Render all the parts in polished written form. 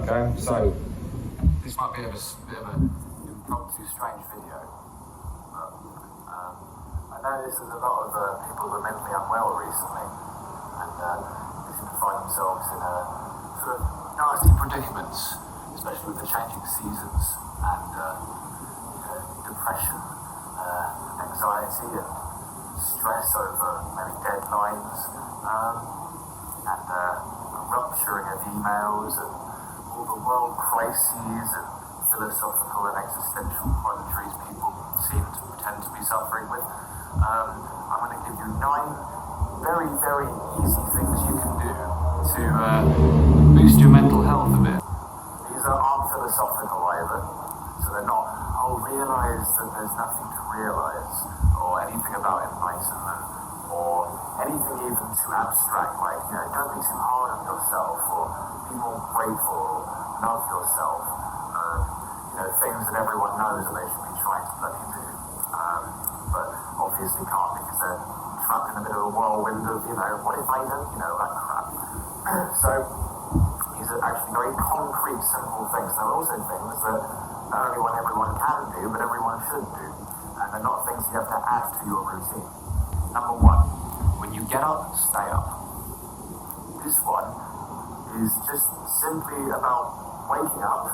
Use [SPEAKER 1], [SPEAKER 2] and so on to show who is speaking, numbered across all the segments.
[SPEAKER 1] Okay, so this might be a bit of an impromptu, strange video, but I noticed there's a lot of people who are mentally unwell recently, and they seem to find themselves in sort of nasty predicaments, especially with the changing seasons and depression, anxiety, and stress over maybe deadlines, and rupturing of emails, and all the world crises and philosophical and existential quandaries people seem to pretend to be suffering with. I'm going to give you 9 very, very easy things you can do to boost your mental health a bit. These aren't philosophical either, so they're not, realize that there's nothing to realize, or anything about enlightenment, or anything even too abstract, like, don't be too hard on yourself, or be more grateful, love yourself, things that everyone knows that they should be trying to bloody do, but obviously can't because they're trapped in a bit of a whirlwind of, what if I don't, that crap. So, these are actually very concrete, simple things. They're also things that not only everyone can do, but everyone should do, and they're not things you have to add to your routine. Number 1, when you get up, stay up. This one is just simply about waking up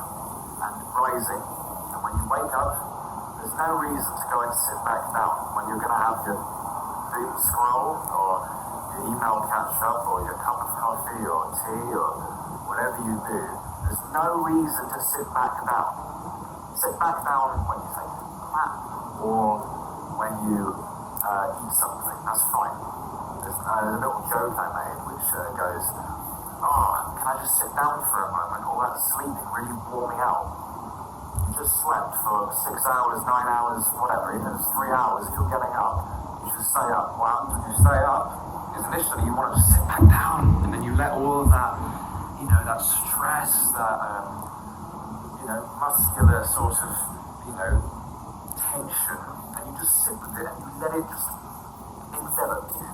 [SPEAKER 1] and rising. And when you wake up, there's no reason to go and sit back down when you're going to have your doom scroll, or your email catch up, or your cup of coffee or tea, or whatever you do. There's no reason to sit back down. Sit back down when you think crap, or when you eat something. That's fine. There's a little joke I made which goes, can I just sit down for a moment? All that sleeping really wore me out. You just slept for 6 hours, 9 hours, whatever, even if it's 3 hours. If you're getting up, you should stay up. What happens when you stay up is initially you want to just sit back down, and then you let all of that, that stress, that, muscular sort of, tension, and you just sit with it and you let it just envelop you.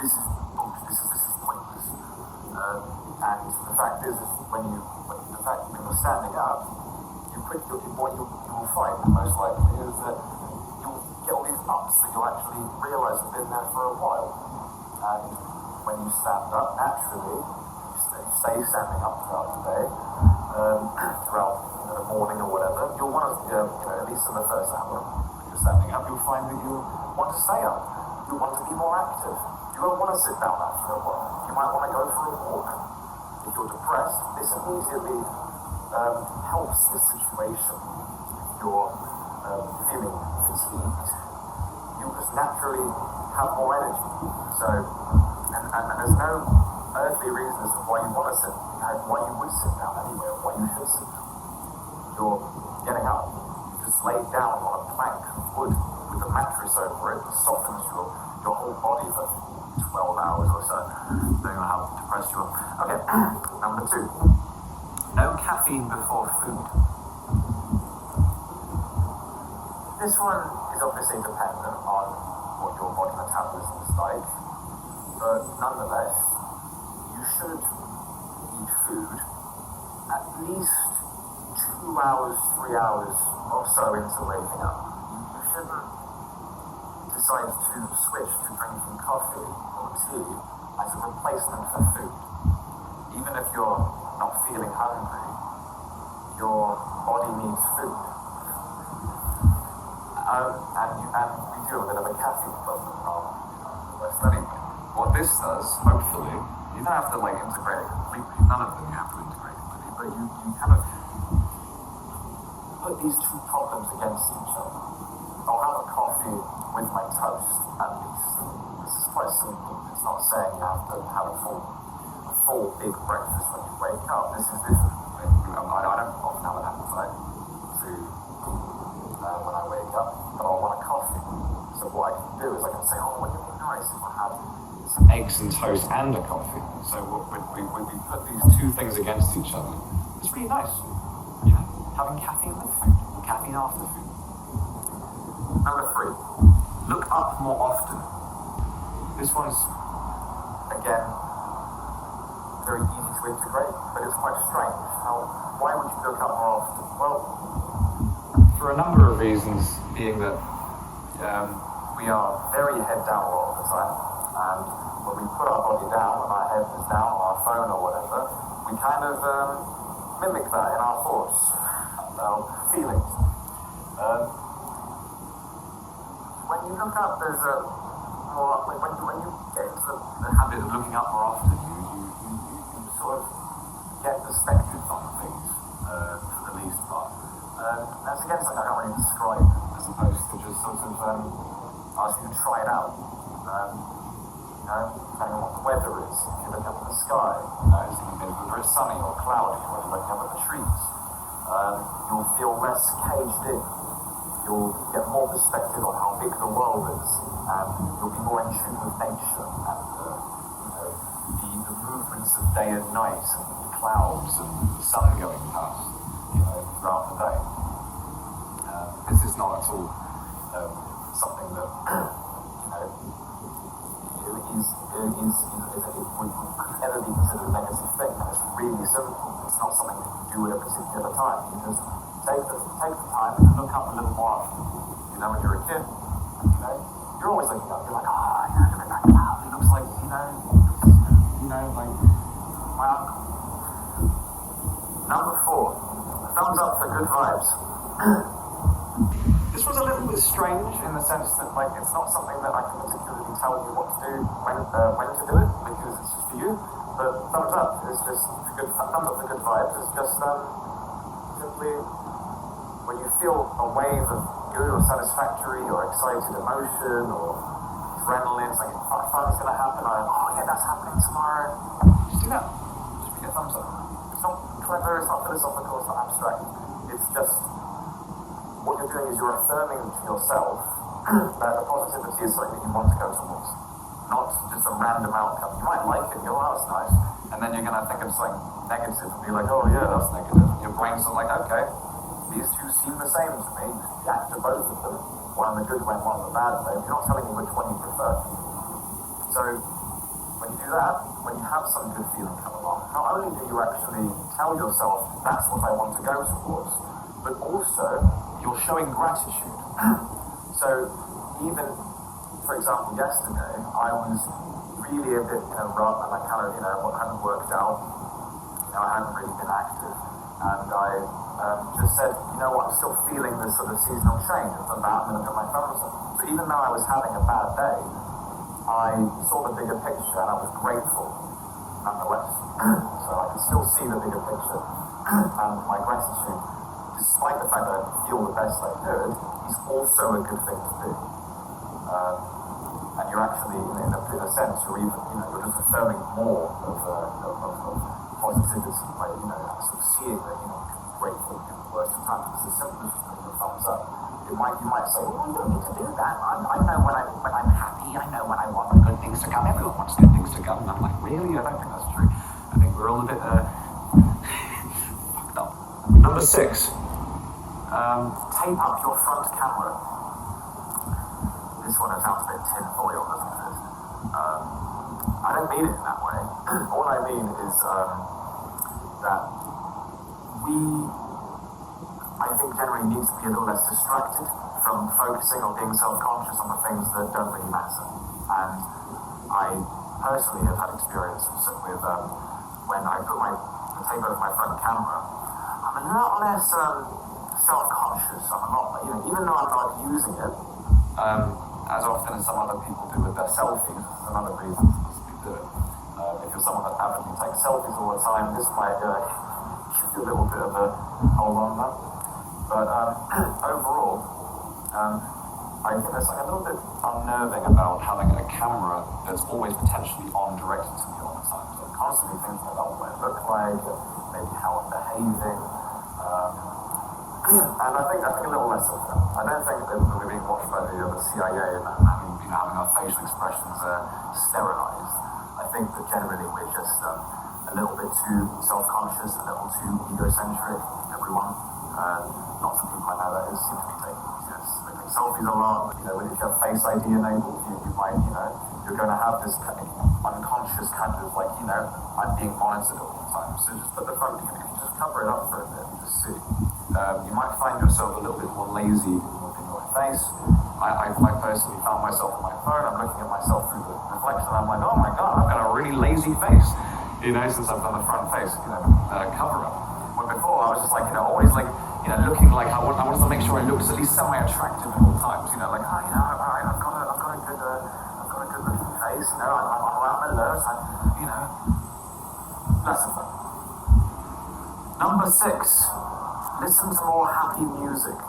[SPEAKER 1] This is bullshit. This is pointless. And the fact is, when you're standing up, what you will find most likely is that you'll get all these ups that you'll actually realise have been there for a while. And when you stand up, naturally, you stay standing up throughout the day, throughout the morning or whatever, you'll want to, at least in the first hour, when you're standing up, you'll find that you want to stay up. You want to be more active. You won't want to sit down after a while. You might want to go for a walk. If you're depressed, this immediately helps the situation. If you're feeling fatigued, you'll just naturally have more energy. So, and there's no earthly reason as to why you want to sit, why you would sit down anyway, or why you should sit down. You're getting up. You just lay down on a plank of wood with a mattress over it that softens your whole body for 12 hours or so, depending on how depressed you are. Okay, number 2. No caffeine before food. This one is obviously dependent on what your body metabolism is like, but nonetheless, you should eat food at least 2 hours, 3 hours or so into waking up. You shouldn't decide to switch to drinking coffee or tea as a replacement for food. Even if you're not feeling hungry, your body needs food. And we do a bit of a caffeine problem in our West anyway. What this does, hopefully, you don't have to integrate it completely. None of them you have to integrate completely, but you kind of put these 2 problems against each other. I'll have a coffee with my toast, at least. This is quite simple. It's not saying you have to have a full big breakfast when you wake up. This is different. I don't often have an appetite when I wake up, but I'll want a coffee. So what I can do is I can say, wouldn't it be nice if I had some eggs and toast and a coffee? So when we put these 2 things against each other, it's really nice. Having caffeine with food, caffeine after food. Number 3, look up more often. This one's, again, very easy to integrate, but it's quite strange. Why would you look up more often? Well, for a number of reasons, being that we are very head down a lot of the time, and when we put our body down, when our head is down on our phone or whatever, we kind of mimic that in our thoughts and our feelings. When you look up, there's a more, when you get into the habit of looking up more often, you sort of get perspective on things, for the least part. That's again something I can't really describe, as opposed to just sort of ask you to try it out. Depending on what the weather is, if you look up at the sky, is it whether it's sunny or cloudy, whether you're looking up at the trees, you'll feel less caged in. You'll get more perspective on how big the world is, and you'll be more in tune with nature and the movements of day and night, and the clouds and the sun going past, throughout the day. This is not at all something that would ever be considered a negative thing. And it's really simple. It's not something that you do at a particular time. You just take the time to look up a little more often. When you're a kid, you're always looking up. You're like, look at that cloud. It looks like, like my uncle. Number 4, thumbs up for good vibes. This was a little bit strange in the sense that, it's not something that I can particularly tell you what to do, when to do it, because it's just for you. But thumbs up is just thumbs up for good vibes. It's just simply when you feel a wave of good or satisfactory or excited emotion or adrenaline, it's like fun's going to happen. That's happening tomorrow. Just do that. Just get a thumbs up. It's not clever. It's not philosophical. It's not abstract. It's just what you're doing is you're affirming to yourself that the positivity is something that you want to go towards, not just a random outcome. You might like it, that's nice, and then you're going to think of something negative and be like, that's negative. And your brain's like, okay, these two seem the same to me. React to both of them, one in the good way, one in the bad way. You're not telling me which one you prefer. So when you do that, when you have some good feeling come along, not only do you actually tell yourself that's what I want to go towards, but also you're showing gratitude. So even, for example, yesterday, I was really a bit in a rut and I kind of, what hadn't worked out. I hadn't really been active. And I just said, I'm still feeling this sort of seasonal change. And for that, I'm going to put my thumbs up. So even though I was having a bad day, I saw the bigger picture and I was grateful nonetheless. So I could still see the bigger picture. And my gratitude, despite the fact that I feel the best I could, is also a good thing to do. And you're actually, in a sense, you're just affirming more of positivity by, sort of seeing that, you can be grateful in the worst of times. It's as simple as just putting your thumbs up. You might say, well, you don't need to do that. I know when I'm happy, I know when I want good things to come. Everyone wants good things to come. And I'm like, really? I don't think that's true. I think we're all a bit fucked up. Number 6. Tape up your front camera. This one sounds a bit tinfoil, doesn't it? I don't mean it in that way. All I mean is that I think generally need to be a little less distracted from focusing or being self-conscious on the things that don't really matter. And I personally have had experience with when I put the tape over my front camera, I'm a lot less self-conscious. I'm a lot, even though I'm not using it as often as some other people do with their selfies. This is another reason to possibly do it. If you're someone that avidly takes selfies all the time, this might give you a little bit of a hold on that. But overall, I think there's a little bit unnerving about having a camera that's always potentially on directed to me all the time. So I'm constantly thinking about what I look like, maybe how I'm behaving. And I think a little less of that. I don't think that we're being watched by the CIA and having our facial expressions sterilized. I think that generally we're just a little bit too self-conscious, a little too egocentric, everyone. Lots of people I know that seem to be taking selfies a lot. If you have Face ID enabled, you might, you're going to have this unconscious conscious kind of like, I'm being monitored all the time. So just put the phone, if you just cover it up for a bit and just see. You might find yourself a little bit more lazy looking at your face. I personally found myself on my phone, I'm looking at myself through the reflection, and I'm like, oh my god, I've got a really lazy face, since I've done the front face, cover up. When before I was just like, always like, looking like I wanted to make sure I looked at least semi-attractive at all times, like, alright, I've got a good looking face, I'm alert, less of that. Number 6, listen to more happy music.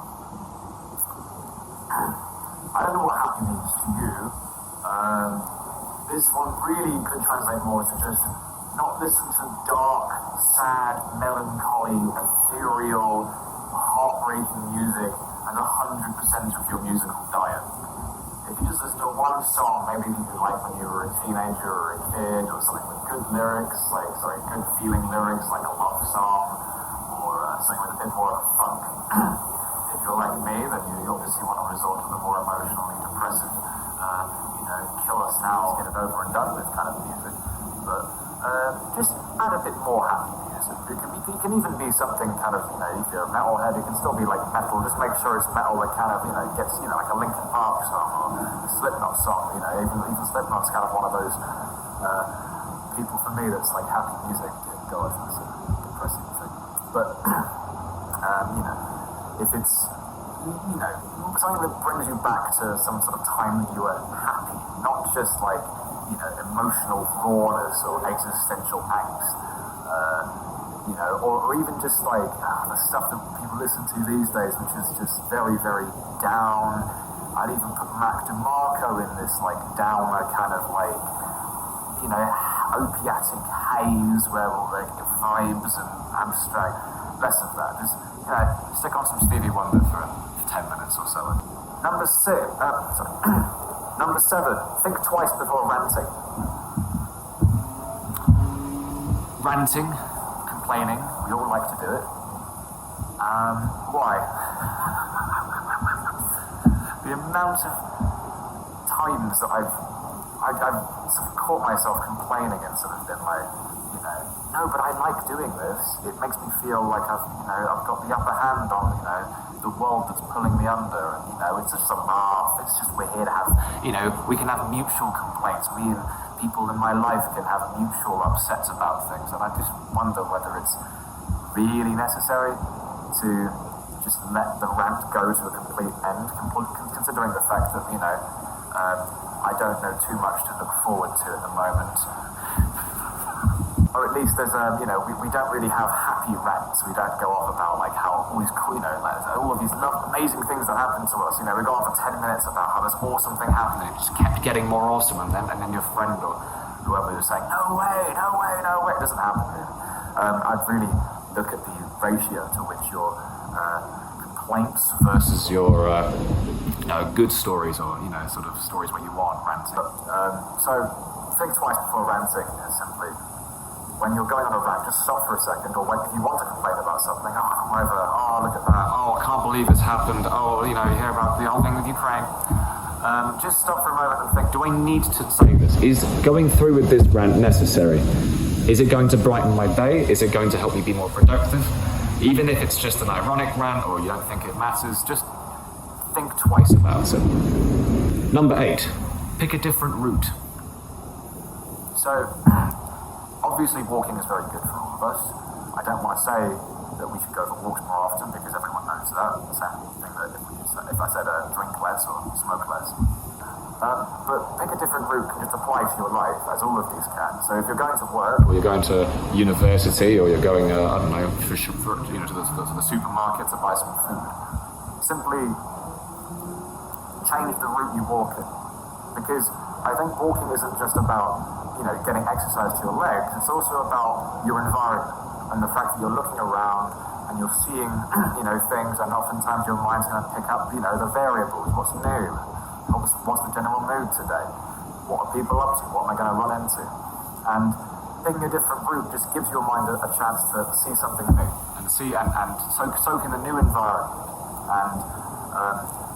[SPEAKER 1] I don't know what happy means to you. This one really could translate more to just not listen to dark, sad, melancholy, ethereal, heartbreaking music as 100% of your musical diet. If you just listen to one song, maybe you like when you were a teenager or a kid, or something with good lyrics, good feeling lyrics, like a love song, or something with a bit more of a funk. If you're like me, then you obviously want to resort to the more emotionally depressive, kill us now, get it over and done with kind of music. But just add a bit more happy music. It can even be something kind of, if you're a metalhead, it can still be like metal. Just make sure it's metal that kind of, gets, like a Linkin Park song or a Slipknot song. Even Slipknot's kind of one of those people for me that's like happy music. God, it's a depressing thing. But if it's, something that brings you back to some sort of time that you were happy, not just like, emotional rawness or existential angst, or even just like the stuff that people listen to these days, which is just very, very down. I'd even put Mac DeMarco in this like downer kind of like, opiatic haze where all the vibes and abstract, less of that. Just, stick on some Stevie Wonder for 10 minutes or so. Number 7, think twice before ranting. Ranting, complaining, we all like to do it. Why? The amount of times that I've sort of caught myself complaining and sort of been like, no, but I like doing this. It makes me feel like I've got the upper hand on, the world that's pulling me under, and it's just a laugh. It's just we're here to have, we can have mutual complaints. Me and people in my life can have mutual upsets about things, and I just wonder whether it's really necessary to just let the rant go to a complete end, considering the fact that I don't know too much to look forward to at the moment. Or at least there's we don't really have happy rants. We don't go off about like how always cool, like all of these amazing things that happen to us. We go on for 10 minutes about how this awesome thing happened. It just kept getting more awesome, and then your friend or whoever is saying, no way, it doesn't happen. I'd really look at the ratio to which your complaints versus your good stories, or sort of stories where you want ranting. So think twice before ranting is simply, when you're going on a rant, just stop for a second, or if you want to complain about something, look at that, I can't believe it's happened, you hear about the whole thing with Ukraine. Just stop for a moment and think, do I need to say this?
[SPEAKER 2] Is going through with this rant necessary? Is it going to brighten my day? Is it going to help me be more productive? Even if it's just an ironic rant, or you don't think it matters, just think twice about it. Number 8, pick a different route.
[SPEAKER 1] So, obviously walking is very good for all of us. I don't want to say that we should go for walks more often, because everyone knows that. The same thing that if I said drink less or smoke less. But pick a different route and just apply to your life, as all of these can. So if you're going to work,
[SPEAKER 2] or you're going to university, or you're going, to the
[SPEAKER 1] supermarket to buy some food, simply change the route you walk in. Because I think walking isn't just about getting exercise to your legs. It's also about your environment and the fact that you're looking around and you're seeing, things, and oftentimes your mind's going to pick up, the variables. What's new? What's the general mood today? What are people up to? What am I going to run into? And picking a different route just gives your mind a chance to see something new and soak in the new environment and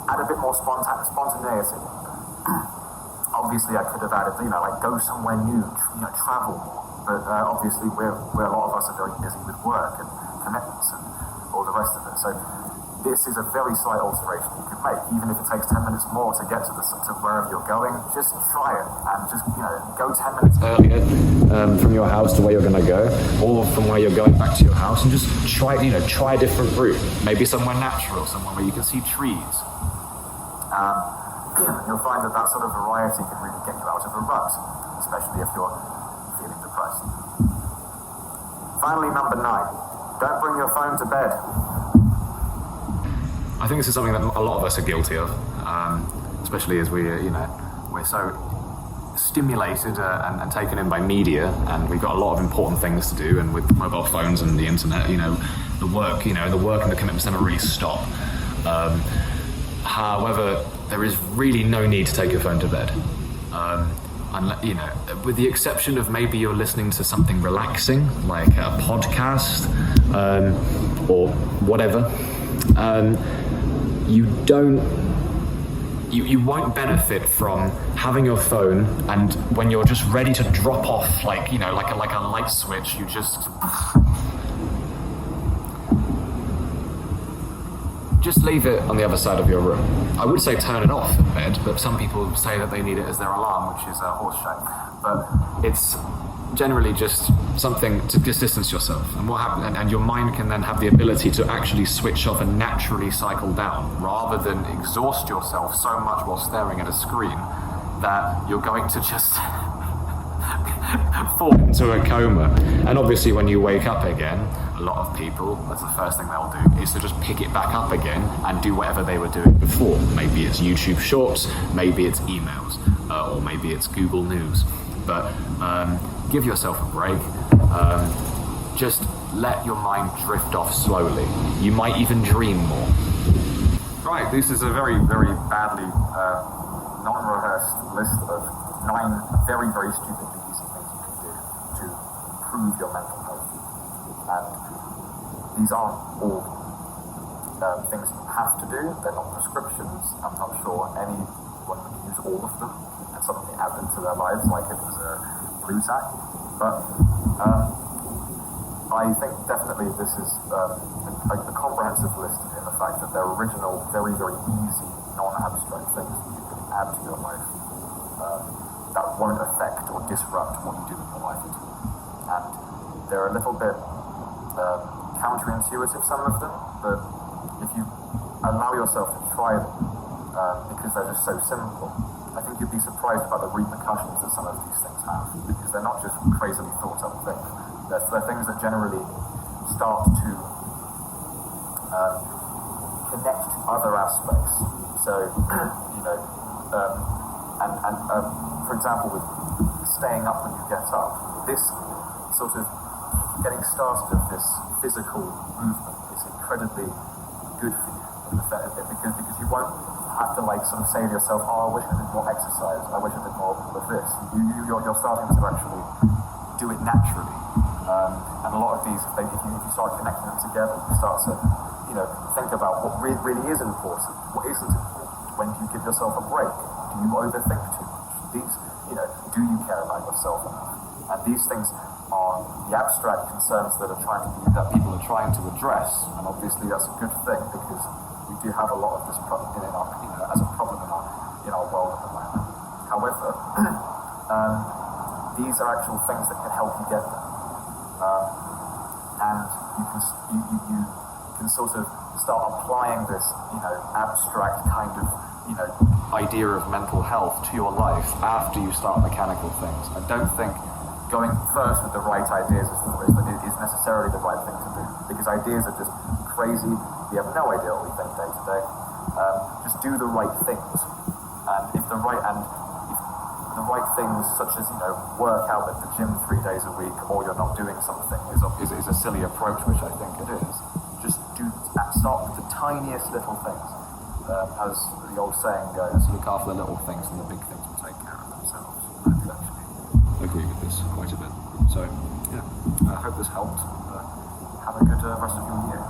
[SPEAKER 1] add a bit more spontaneity. Obviously, I could have added, like go somewhere new, travel more. But obviously, a lot of us are very busy with work and commitments and all the rest of it. So this is a very slight alteration you can make, even if it takes 10 minutes more to get to wherever you're going. Just try it and just go 10 minutes
[SPEAKER 2] earlier from your house to where you're going to go, or from where you're going back to your house, and just try a different route. Maybe somewhere natural, somewhere where you can see trees. You'll find that sort of variety can really get you out of a rut, especially if you're feeling depressed. Finally, number 9, don't bring your phone to bed. I think this is something that a lot of us are guilty of, especially as we're so stimulated and taken in by media, and we've got a lot of important things to do, and with mobile phones and the internet, the work and the commitments never really stop. However, there is really no need to take your phone to bed. With the exception of maybe you're listening to something relaxing, like a podcast or whatever. You won't benefit from having your phone, and when you're just ready to drop off, like a light switch, you just leave it on the other side of your room. I would say turn it off in bed, but some people say that they need it as their alarm, which is a horse shit. But it's generally just something to distance yourself, and what happens, and your mind can then have the ability to actually switch off and naturally cycle down, rather than exhaust yourself so much while staring at a screen that you're going to just fall into a coma. And obviously when you wake up again, a lot of people, that's the first thing they'll do, is to just pick it back up again and do whatever they were doing before. Maybe it's YouTube Shorts, maybe it's emails, or maybe it's Google News. But give yourself a break. Just let your mind drift off slowly. You might even dream more. Right, this is a very, very badly non-rehearsed list of 9 very, very stupidly easy things you can do to improve your mental health. And these aren't all things you have to do. They're not prescriptions. I'm not sure anyone would use all of them and suddenly add them to their lives like it was a blue tack. But I think definitely this is a comprehensive list in the fact that they're original, very, very easy, non-abstract things that you can add to your life that won't affect or disrupt what you do in your life at all. And they're a little bit counterintuitive, some of them, but if you allow yourself to try them, because they're just so simple, I think you'd be surprised about the repercussions that some of these things have, because they're not just crazily thought up things. They're things that generally start to connect to other aspects. So, for example, with staying up when you get up, this sort of getting started of this physical movement is incredibly good for you, because you won't have to sort of say to yourself, oh, I wish I did more exercise, I wish I did more of this. You're starting to actually do it naturally. And a lot of these, if you start connecting them together, you start to think about what really is important, what isn't important. When do you give yourself a break? Do you overthink too much? Do you care about yourself enough? And these things are the abstract concerns that people are trying to address, and obviously that's a good thing, because we do have a lot of this problem as a problem in our world at the moment. However, these are actual things that can help you get there, and you can sort of start applying this abstract kind of idea of mental health to your life after you start mechanical things. I don't think going first with the right ideas is necessarily the right thing to do, because ideas are just crazy. We have no idea what we think day to day. Just do the right things, and if the right things, such as work out at the gym 3 days a week, or you're not doing something, is a silly approach, which I think it is. Just start with the tiniest little things. As the old saying goes, look after the little things and the big things will take care of themselves. I do actually agree with this quite a bit. So, yeah, I hope this helped. Have a good rest of your year.